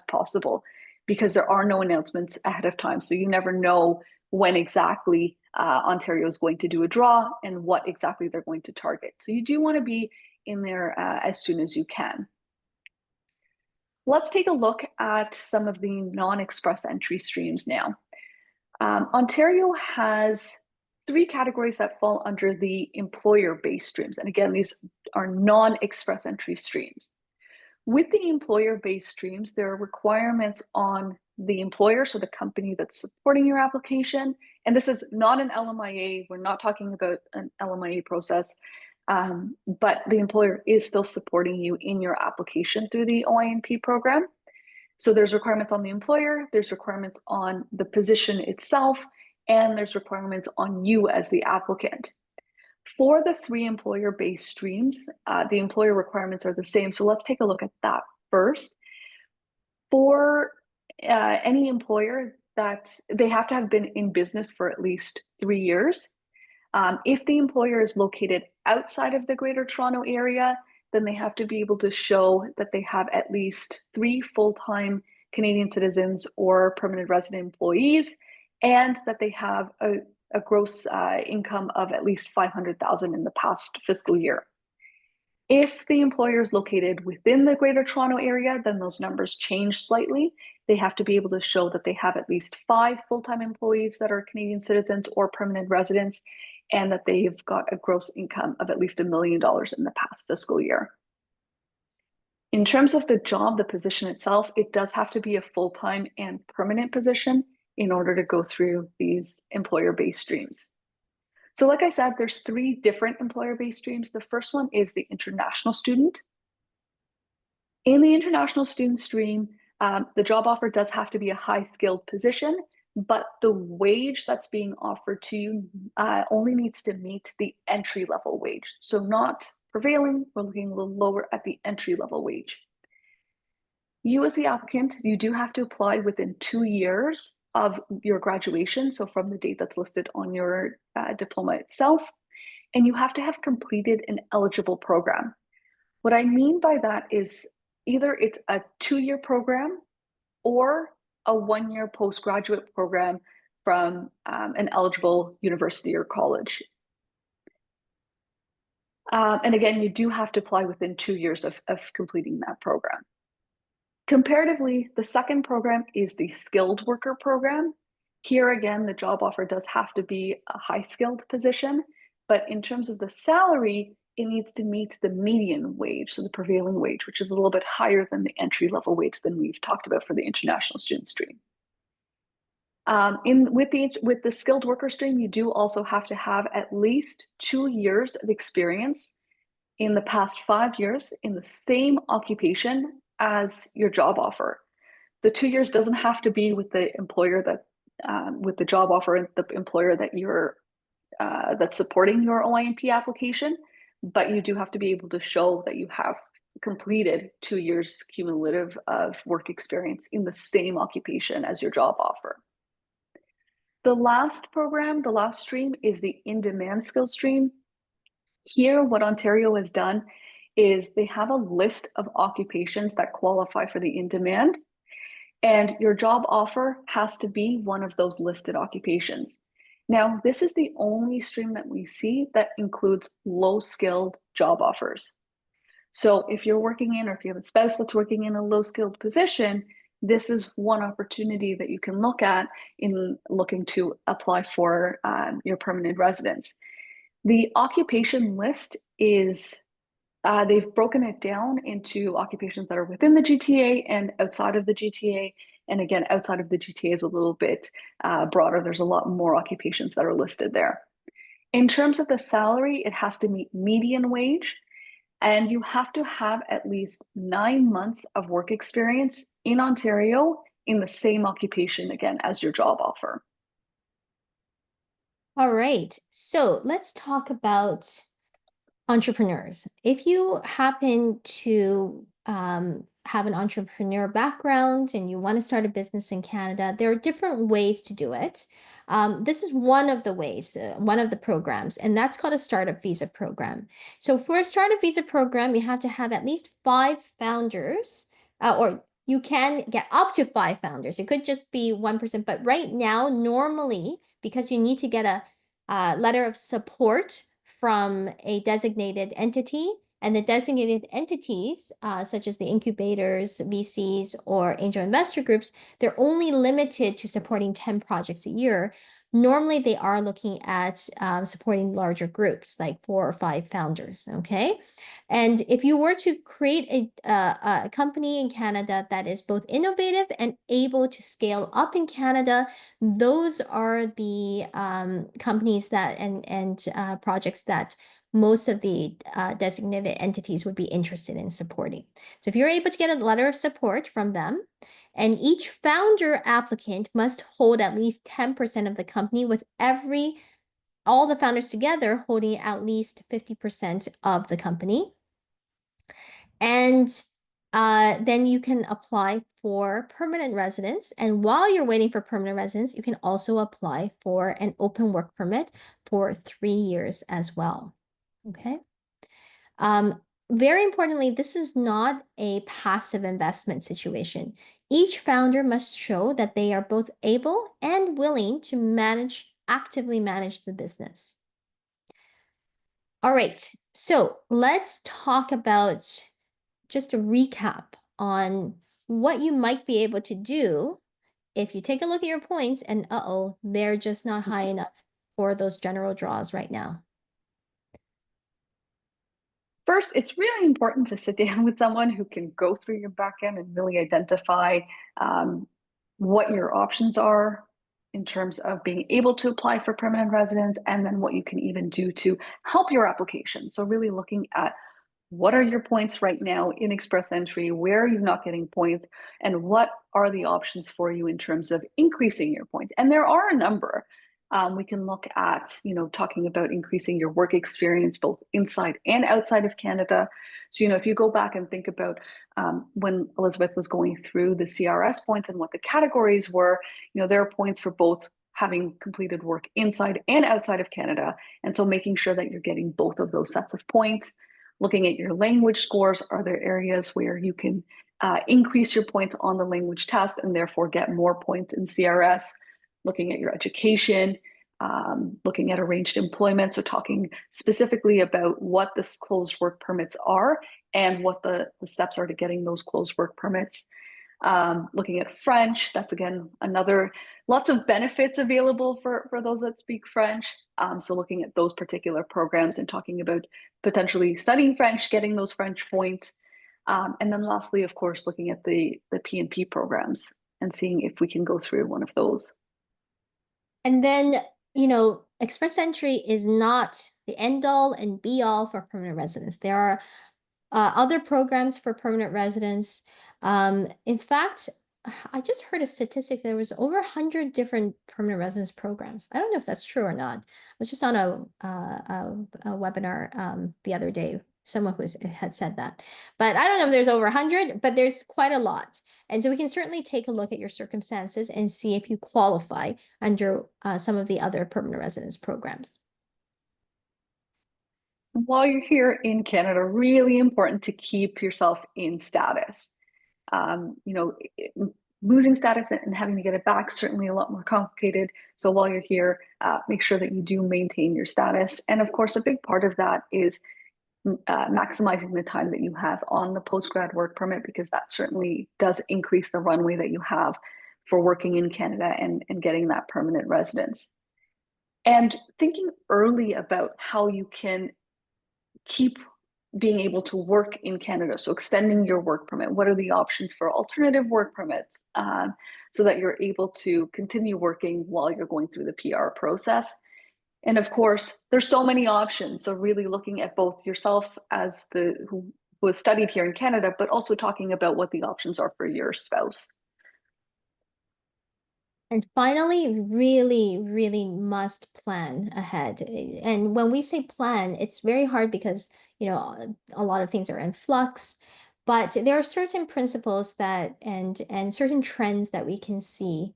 possible, because there are no announcements ahead of time. So you never know when exactly Ontario is going to do a draw and what exactly they're going to target. So you do want to be in there as soon as you can. Let's take a look at some of the non-express entry streams now. Ontario has 3 categories that fall under the employer-based streams. And again, these are non-express entry streams. With the employer-based streams, there are requirements on the employer, so the company that's supporting your application. And this is not an LMIA. We're not talking about an LMIA process. But the employer is still supporting you in your application through the OINP program. So there's requirements on the employer, there's requirements on the position itself, and there's requirements on you as the applicant. For the 3 employer-based streams, the employer requirements are the same. So let's take a look at that first. For any employer, that they have to have been in business for at least 3 years. If the employer is located outside of the Greater Toronto Area, then they have to be able to show that they have at least 3 full-time Canadian citizens or permanent resident employees, and that they have a gross income of at least $500,000 in the past fiscal year. If the employer is located within the Greater Toronto Area, then those numbers change slightly. They have to be able to show that they have at least 5 full-time employees that are Canadian citizens or permanent residents, and that they've got a gross income of at least $1 million in the past fiscal year. In terms of the job, the position itself, it does have to be a full-time and permanent position in order to go through these employer-based streams. So like I said, there's 3 different employer-based streams. The first one is the international student. In the international student stream, the job offer does have to be a high-skilled position, but the wage that's being offered to you only needs to meet the entry-level wage. So not prevailing, we're looking a little lower at the entry-level wage. You as the applicant, you do have to apply within 2 years of your graduation, so from the date that's listed on your diploma itself, and you have to have completed an eligible program. What I mean by that is either it's a 2-year program or a 1-year postgraduate program from an eligible university or college. And again, you do have to apply within 2 years of completing that program. Comparatively, the second program is the skilled worker program. Here again, the job offer does have to be a high-skilled position, but in terms of the salary, it needs to meet the median wage, so the prevailing wage, which is a little bit higher than the entry-level wage than we've talked about for the international student stream. With the skilled worker stream, you do also have to have at least 2 years of experience in the past 5 years in the same occupation as your job offer. The 2 years doesn't have to be with the employer that, with the job offer and the employer that you're that's supporting your OINP application, but you do have to be able to show that you have completed 2 years cumulative of work experience in the same occupation as your job offer. The last program, the last stream, is the in-demand skill stream. Here, what Ontario has done is they have a list of occupations that qualify for the in-demand, and your job offer has to be one of those listed occupations. Now, this is the only stream that we see that includes low-skilled job offers. So if you're working in, or if you have a spouse that's working in a low-skilled position, this is one opportunity that you can look at in looking to apply for your permanent residence. The occupation list is, they've broken it down into occupations that are within the GTA and outside of the GTA. And again, outside of the GTA is a little bit broader. There's a lot more occupations that are listed there. In terms of the salary, it has to meet median wage, and you have to have at least 9 months of work experience in Ontario in the same occupation, again, as your job offer. All right, so let's talk about entrepreneurs. If you happen to have an entrepreneur background and you want to start a business in Canada, there are different ways to do it. This is one of the ways, one of the programs, and that's called a startup visa program. So for a startup visa program, you have to have at least 5 founders, or you can get up to 5 founders. It could just be 1%, but right now, normally, because you need to get a letter of support from a designated entity, and the designated entities, such as the incubators, VCs, or angel investor groups, they're only limited to supporting 10 projects a year. Normally, they are looking at supporting larger groups, like 4 or 5 founders, okay? And if you were to create a company in Canada that is both innovative and able to scale up in Canada, those are the companies that and projects that most of the designated entities would be interested in supporting. So if you're able to get a letter of support from them, and each founder applicant must hold at least 10% of the company, with all the founders together holding at least 50% of the company. And then you can apply for permanent residence. And while you're waiting for permanent residence, you can also apply for an open work permit for 3 years as well. Okay. Very importantly, this is not a passive investment situation. Each founder must show that they are both able and willing to actively manage the business. All right, so let's talk about just a recap on what you might be able to do if you take a look at your points and they're just not high enough for those general draws right now. First, it's really important to sit down with someone who can go through your backend and really identify what your options are in terms of being able to apply for permanent residence, and then what you can even do to help your application. So really looking at what are your points right now in Express Entry, where are you not getting points, and what are the options for you in terms of increasing your points. And there are a number. We can look at, talking about increasing your work experience both inside and outside of Canada. So, if you go back and think about when Elizabeth was going through the CRS points and what the categories were, there are points for both having completed work inside and outside of Canada. And so making sure that you're getting both of those sets of points. Looking at your language scores, are there areas where you can increase your points on the language test and therefore get more points in CRS? Looking at your education, looking at arranged employment, so talking specifically about what the closed work permits are and what the steps are to getting those closed work permits. Looking at French, that's again lots of benefits available for those that speak French. So looking at those particular programs and talking about potentially studying French, getting those French points. And then lastly, of course, looking at the PNP programs and seeing if we can go through one of those. And then, Express Entry is not the end all and be all for permanent residence. There are other programs for permanent residence. In fact, I just heard a statistic. There was over 100 different permanent residence programs. I don't know if that's true or not. I was just on a webinar the other day. Someone who had said that, but I don't know if there's over 100, but there's quite a lot. And so we can certainly take a look at your circumstances and see if you qualify under some of the other permanent residence programs. While you're here in Canada, really important to keep yourself in status. Losing status and having to get it back, certainly a lot more complicated. So while you're here, make sure that you do maintain your status. And of course, a big part of that is maximizing the time that you have on the postgrad work permit, because that certainly does increase the runway that you have for working in Canada and getting that permanent residence. And thinking early about how you can keep being able to work in Canada. So extending your work permit. What are the options for alternative work permits so that you're able to continue working while you're going through the PR process? And of course, there's so many options. So really looking at both yourself as who has studied here in Canada, but also talking about what the options are for your spouse. And finally, really, really must plan ahead. And when we say plan, it's very hard because, a lot of things are in flux, but there are certain principles that and certain trends that we can see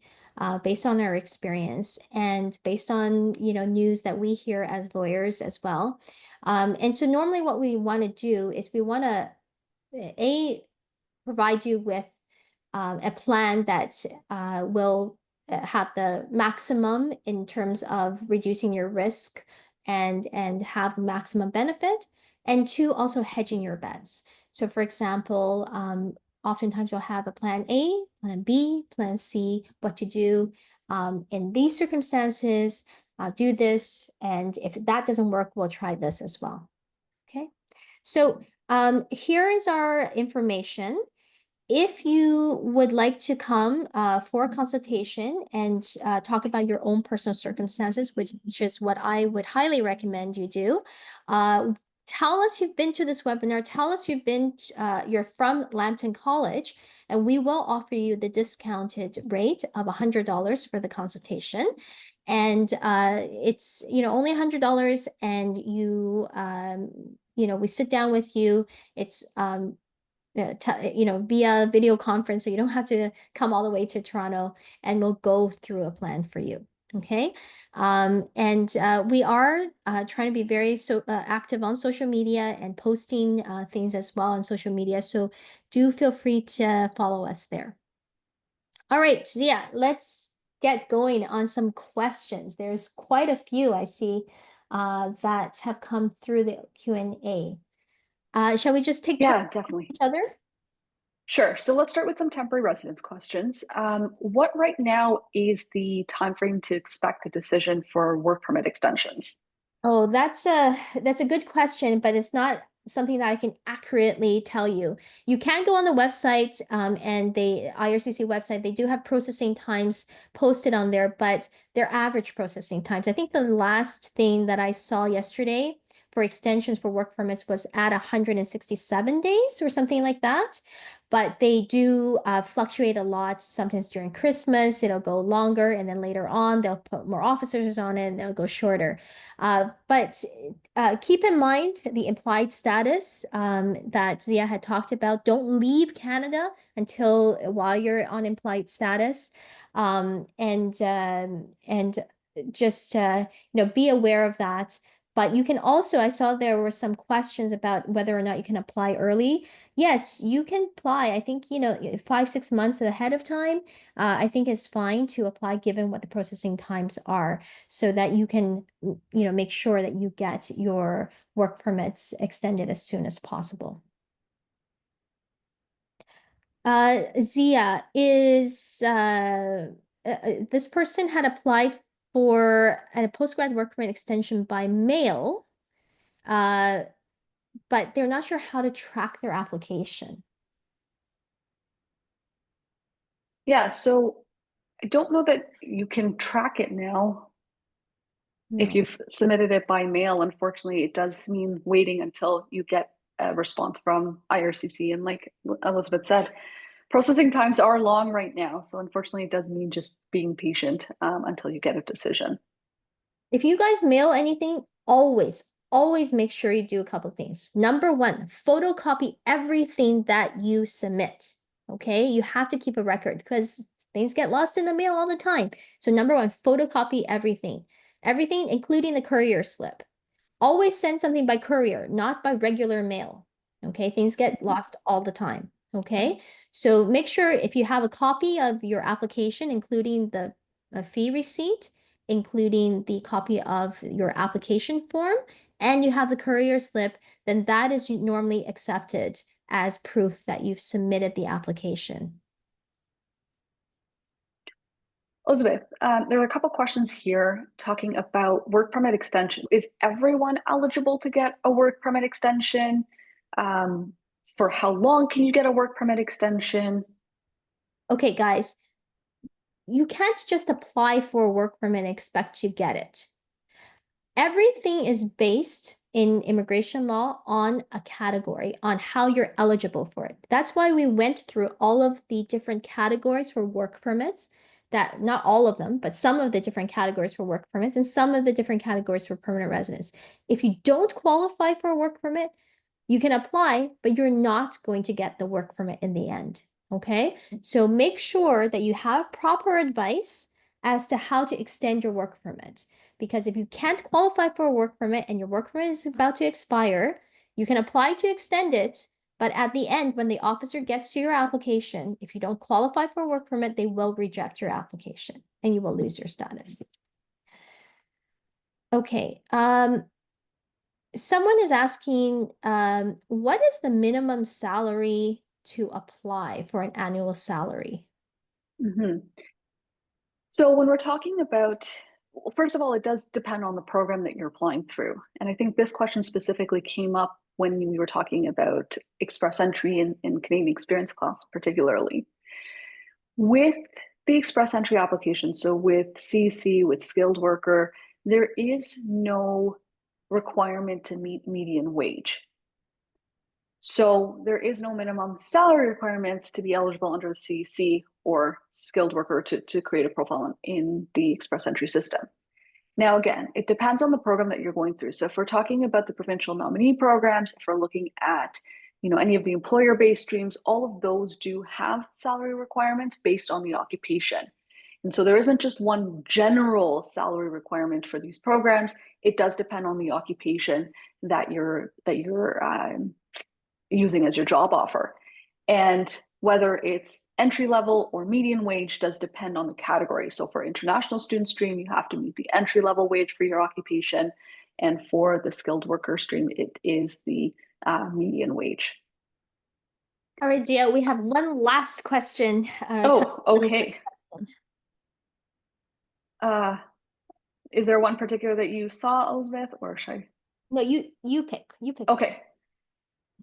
based on our experience and based on, news that we hear as lawyers as well. And so normally what we want to do is we want to, provide you with a plan that will have the maximum in terms of reducing your risk and have maximum benefit, and two, also hedging your bets. So for example, oftentimes you'll have a plan A, plan B, plan C, what to do in these circumstances, do this, and if that doesn't work, we'll try this as well. Okay, so here is our information. If you would like to come for a consultation and talk about your own personal circumstances, which is what I would highly recommend you do, tell us you've been to this webinar, tell us you're from Lambton College, and we will offer you the discounted rate of $100 for the consultation. And it's only $100, and we sit down with you. It's via video conference, so you don't have to come all the way to Toronto, and we'll go through a plan for you. Okay. And we are trying to be very active on social media and posting things as well on social media. So do feel free to follow us there. All right, so yeah, let's get going on some questions. There's quite a few I see that have come through the Q&A. Shall we just take Yeah, definitely. each other? Sure. So let's start with some temporary residence questions. What right now is the timeframe to expect a decision for work permit extensions? Oh, that's a good question, but it's not something that I can accurately tell you. You can go on the website and the IRCC website, they do have processing times posted on there, but they're average processing times. I think the last thing that I saw yesterday for extensions for work permits was at 167 days or something like that. But they do fluctuate a lot. Sometimes during Christmas, it'll go longer, and then later on, they'll put more officers on it, and they'll go shorter. But keep in mind the implied status that Zia had talked about. Don't leave Canada while you're on implied status, and just be aware of that. But you can also, I saw there were some questions about whether or not you can apply early. Yes, you can apply. I think, 5-6 months ahead of time, I think it's fine to apply given what the processing times are, so that you can, make sure that you get your work permits extended as soon as possible. Zia, is this person had applied for a postgrad work permit extension by mail, but they're not sure how to track their application. Yeah, so I don't know that you can track it now. If you've submitted it by mail, unfortunately, it does mean waiting until you get a response from IRCC. And like Elizabeth said, processing times are long right now. So unfortunately, it does mean just being patient until you get a decision. If you guys mail anything, always make sure you do a couple things. Number one, photocopy everything that you submit. Okay, you have to keep a record because things get lost in the mail all the time. So number one, photocopy everything, including the courier slip. Always send something by courier, not by regular mail. Okay, things get lost all the time. Okay, so make sure if you have a copy of your application, including the fee receipt, including the copy of your application form, and you have the courier slip, then that is normally accepted as proof that you've submitted the application. Elizabeth, there are a couple questions here talking about work permit extension. Is everyone eligible to get a work permit extension? For how long can you get a work permit extension? Okay, guys, you can't just apply for a work permit and expect to get it. Everything is based in immigration law on a category, on how you're eligible for it. That's why we went through all of the different categories for work permits, that not all of them, but some of the different categories for work permits and some of the different categories for permanent residence. If you don't qualify for a work permit, you can apply, but you're not going to get the work permit in the end. Okay, so make sure that you have proper advice as to how to extend your work permit. Because if you can't qualify for a work permit and your work permit is about to expire, you can apply to extend it. But at the end, when the officer gets to your application, if you don't qualify for a work permit, they will reject your application and you will lose your status. Okay, someone is asking, what is the minimum salary to apply for an annual salary? So when we're talking about, well, first of all, it does depend on the program that you're applying through. And I think this question specifically came up when we were talking about express entry in Canadian Experience class, particularly. With the express entry application, so with CEC, with skilled worker, there is no requirement to meet median wage. So there is no minimum salary requirements to be eligible under the CEC or skilled worker to create a profile in the express entry system. Now, again, it depends on the program that you're going through. So if we're talking about the provincial nominee programs, if we're looking at any of the employer-based streams, all of those do have salary requirements based on the occupation. And so there isn't just one general salary requirement for these programs. It does depend on the occupation that you're using as your job offer. And whether it's entry level or median wage does depend on the category. So for international student stream, you have to meet the entry level wage for your occupation. And for the skilled worker stream, it is the median wage. All right, Zia, we have one last question. Oh, okay. Is there one particular that you saw, Elizabeth, or should I? No, you pick. Okay.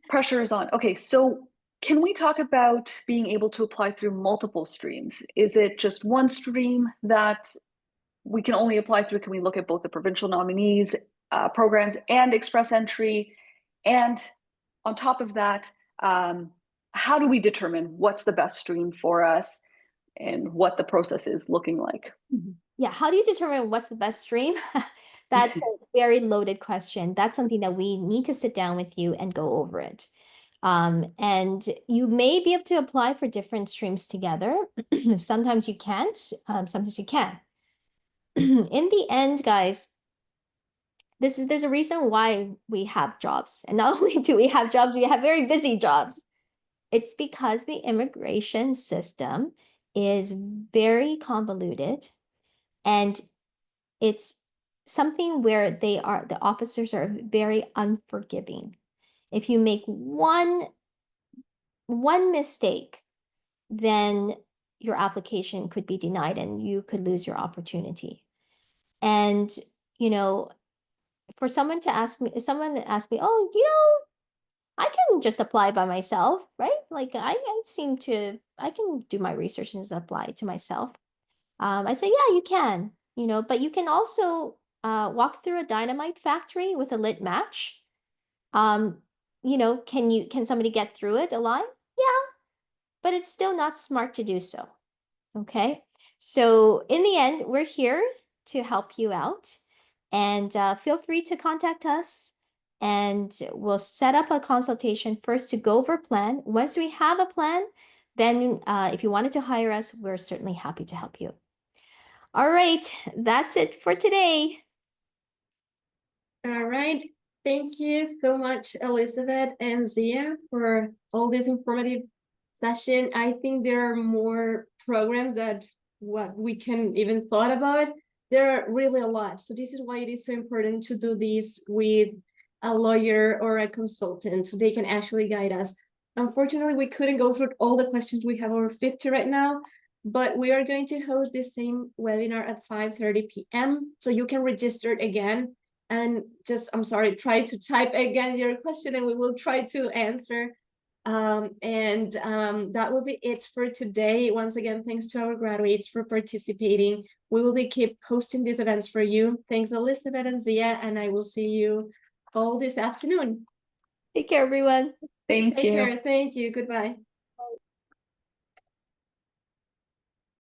Pressure is on. Okay, so can we talk about being able to apply through multiple streams? Is it just one stream that we can only apply through? Can we look at both the provincial nominees programs and express entry? And on top of that, how do we determine what's the best stream for us and what the process is looking like? Yeah, how do you determine what's the best stream? That's a very loaded question. That's something that we need to sit down with you and go over it. And you may be able to apply for different streams together. Sometimes you can't, sometimes you can. In the end, guys, there's a reason why we have jobs. And not only do we have jobs, we have very busy jobs. It's because the immigration system is very convoluted. And it's something where the officers are very unforgiving. If you make one mistake, then your application could be denied and you could lose your opportunity. And, for someone to ask me, oh, I can just apply by myself, right? Like I can do my research and just apply to myself. I say, yeah, you can, but you can also walk through a dynamite factory with a lit match. Can somebody get through it alive? Yeah, but it's still not smart to do so. Okay, so in the end, we're here to help you out, and feel free to contact us, and we'll set up a consultation first to go over a plan. Once we have a plan, then if you wanted to hire us, we're certainly happy to help you. All right, that's it for today. All right. Thank you so much, Elizabeth and Zia, for all this informative session. I think there are more programs that what we can even thought about. There are really a lot. So this is why it is so important to do this with a lawyer or a consultant so they can actually guide us. Unfortunately, we couldn't go through all the questions. We have over 50 right now, but we are going to host this same webinar at 5:30 p.m. So you can register again. And just, I'm sorry, try to type again your question and we will try to answer. That will be it for today. Once again, thanks to our graduates for participating. We will be keep hosting these events for you. Thanks, Elizabeth and Zia, and I will see you all this afternoon. Take care, everyone. Thank Take you. care. Thank you. Goodbye.